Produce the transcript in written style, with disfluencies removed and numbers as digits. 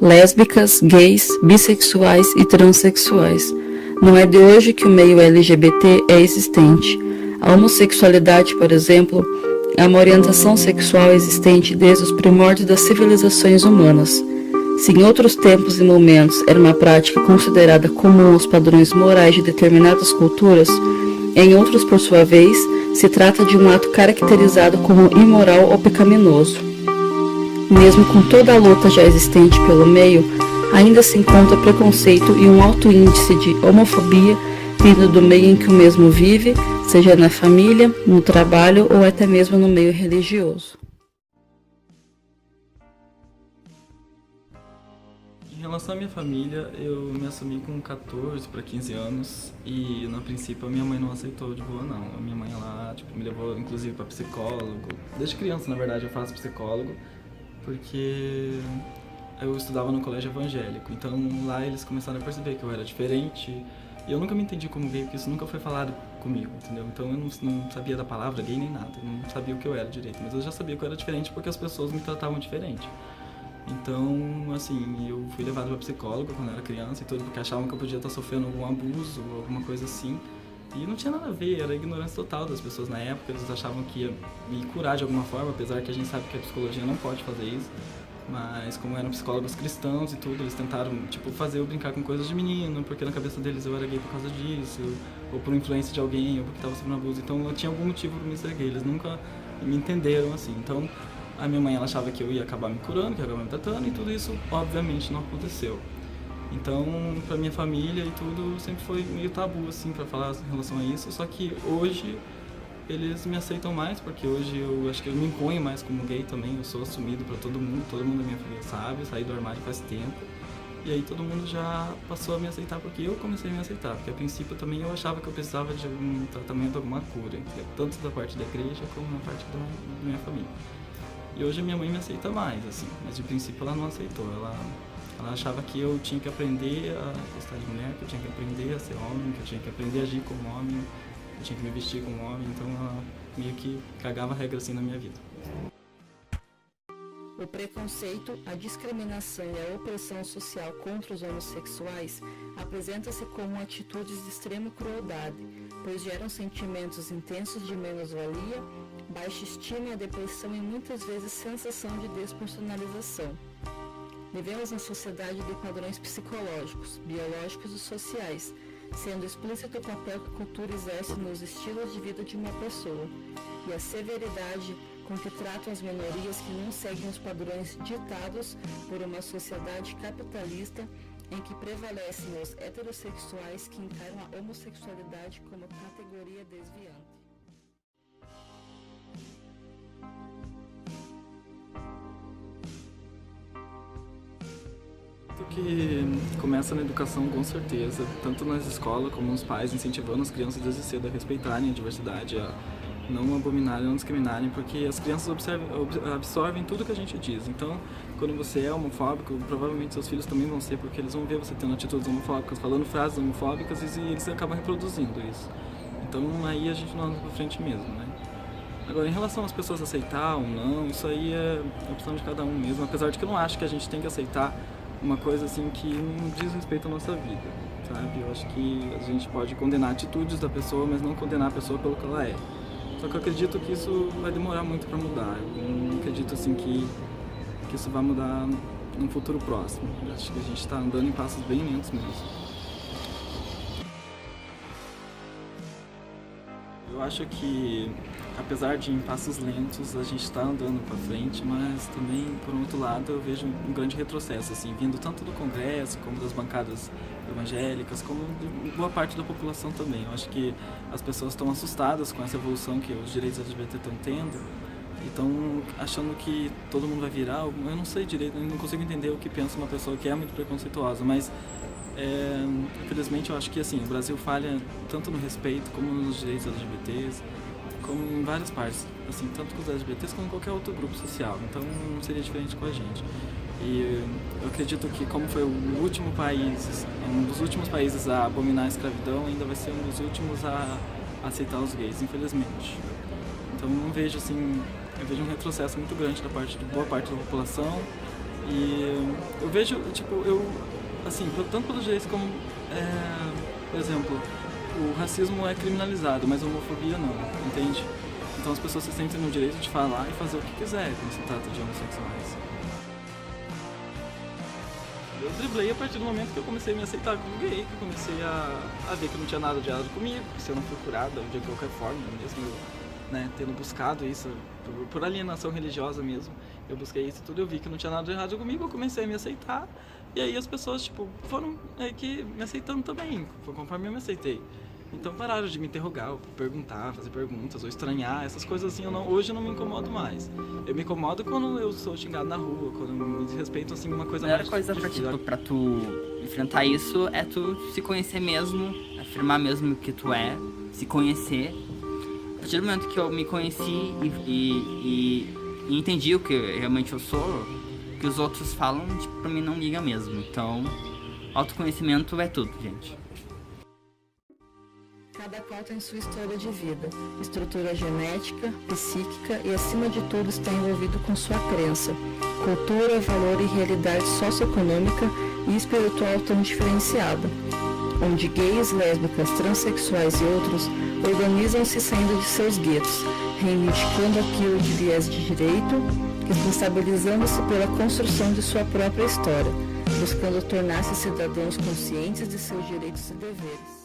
lésbicas, gays, bissexuais e transexuais. Não é de hoje que o meio LGBT é existente. A homossexualidade, por exemplo, é uma orientação sexual existente desde os primórdios das civilizações humanas. Se em outros tempos e momentos era uma prática considerada comum aos padrões morais de determinadas culturas, em outros, por sua vez, se trata de um ato caracterizado como imoral ou pecaminoso. Mesmo com toda a luta já existente pelo meio, ainda se encontra preconceito e um alto índice de homofobia vindo do meio em que o mesmo vive, seja na família, no trabalho ou até mesmo no meio religioso. Em relação à minha família, eu me assumi com 14 para 15 anos e, no princípio, a minha mãe não aceitou de boa, não. A minha mãe, ela, me levou, inclusive, para psicólogo. Desde criança, na verdade, eu faço psicólogo, porque eu estudava no colégio evangélico. Então, lá eles começaram a perceber que eu era diferente. E eu nunca me entendi como gay, porque isso nunca foi falado comigo, entendeu? Então, eu não sabia da palavra gay nem nada. Eu não sabia o que eu era direito, mas eu já sabia que eu era diferente porque as pessoas me tratavam diferente. Então, assim, eu fui levado para psicóloga quando eu era criança e tudo, porque achavam que eu podia estar sofrendo algum abuso ou alguma coisa assim. E não tinha nada a ver, era a ignorância total das pessoas na época, eles achavam que ia me curar de alguma forma, apesar que a gente sabe que a psicologia não pode fazer isso. Mas como eram psicólogos cristãos e tudo, eles tentaram, fazer eu brincar com coisas de menino, porque na cabeça deles eu era gay por causa disso, ou por influência de alguém, ou porque estava sofrendo abuso. Então eu tinha algum motivo para me ser gay, eles nunca me entenderam assim. Então, a minha mãe, ela achava que eu ia acabar me curando, que eu ia acabar me tratando, e tudo isso, obviamente, não aconteceu. Então, pra minha família e tudo, sempre foi meio tabu, assim, pra falar em relação a isso. Só que hoje, eles me aceitam mais, porque hoje eu acho que eu me imponho mais como gay também. Eu sou assumido pra todo mundo da minha família sabe, eu saí do armário faz tempo. E aí todo mundo já passou a me aceitar, porque eu comecei a me aceitar. Porque a princípio também eu achava que eu precisava de algum tratamento, alguma cura, tanto da parte da igreja como na parte da minha família. E hoje a minha mãe me aceita mais, assim, mas de princípio ela não aceitou. Ela achava que eu tinha que aprender a gostar de mulher, que eu tinha que aprender a ser homem, que eu tinha que aprender a agir como homem, que eu tinha que me vestir como homem, então ela meio que cagava regra assim na minha vida. O preconceito, a discriminação e a opressão social contra os homossexuais apresenta-se como atitudes de extrema crueldade, pois geram sentimentos intensos de menos-valia, baixa estima, depressão e muitas vezes sensação de despersonalização. Vivemos na sociedade de padrões psicológicos, biológicos e sociais, sendo explícito o papel que a cultura exerce nos estilos de vida de uma pessoa, e a severidade com que tratam as minorias que não seguem os padrões ditados por uma sociedade capitalista em que prevalecem os heterossexuais que encaram a homossexualidade como categoria desviante. Que começa na educação, com certeza, tanto nas escolas como nos pais, incentivando as crianças desde cedo a respeitarem a diversidade, a não abominarem, não discriminarem, porque as crianças absorvem tudo que a gente diz. Então, quando você é homofóbico, provavelmente seus filhos também vão ser, porque eles vão ver você tendo atitudes homofóbicas, falando frases homofóbicas, e eles acabam reproduzindo isso. Então, aí a gente não anda pra frente mesmo, né? Agora, em relação às pessoas aceitar ou não, isso aí é opção de cada um mesmo, apesar de que eu não acho que a gente tem que aceitar uma coisa assim que não diz respeito à nossa vida, sabe? Eu acho que a gente pode condenar atitudes da pessoa, mas não condenar a pessoa pelo que ela é. Só que eu acredito que isso vai demorar muito para mudar. Eu não acredito assim que isso vai mudar num futuro próximo. Eu acho que a gente está andando em passos bem lentos mesmo. Eu acho que, apesar de em passos lentos, a gente está andando para frente, mas também, por outro lado, eu vejo um grande retrocesso, assim, vindo tanto do Congresso, como das bancadas evangélicas, como de boa parte da população também. Eu acho que as pessoas estão assustadas com essa evolução que os direitos LGBT estão tendo e estão achando que todo mundo vai virar. Eu não sei direito, eu não consigo entender o que pensa uma pessoa que é muito preconceituosa, mas infelizmente eu acho que assim, o Brasil falha tanto no respeito como nos direitos LGBTs, como em várias partes, assim, tanto com os LGBTs como qualquer outro grupo social, então não seria diferente com a gente. E eu acredito que, como foi um dos últimos países a abominar a escravidão, ainda vai ser um dos últimos a aceitar os gays, infelizmente. Então não vejo assim, eu vejo um retrocesso muito grande da parte de boa parte da população E eu vejo, tipo, assim, tanto pelos direitos como, por exemplo, o racismo é criminalizado, mas a homofobia não, entende? Então as pessoas se sentem no direito de falar e fazer o que quiser quando se trata de homossexuais. Eu driblei a partir do momento que eu comecei a me aceitar como gay, que eu comecei a ver que não tinha nada de errado comigo, que se eu não fui curado de qualquer forma, mesmo né, tendo buscado isso por alienação religiosa mesmo, eu busquei isso tudo, eu vi que não tinha nada de errado comigo, eu comecei a me aceitar, e aí as pessoas, tipo, foram que me aceitando também, conforme eu me aceitei. Então pararam de me interrogar, perguntar, fazer perguntas, ou estranhar, essas coisas assim, hoje eu não me incomodo mais. Eu me incomodo quando eu sou xingado na rua, quando me desrespeitam, assim, uma coisa A melhor mais coisa difícil. pra tu enfrentar isso é tu se conhecer mesmo, afirmar mesmo que tu é, se conhecer. A partir do momento que eu me conheci e entendi o que realmente eu sou, o que os outros falam, tipo, pra mim não liga mesmo. Então, autoconhecimento é tudo, gente. Cada qual tem sua história de vida, estrutura genética, psíquica e, acima de tudo, está envolvido com sua crença, cultura, valor e realidade socioeconômica e espiritual tão diferenciada, onde gays, lésbicas, transexuais e outros organizam-se saindo de seus guetos, reivindicando aquilo de viés de direito, responsabilizando-se pela construção de sua própria história, buscando tornar-se cidadãos conscientes de seus direitos e deveres.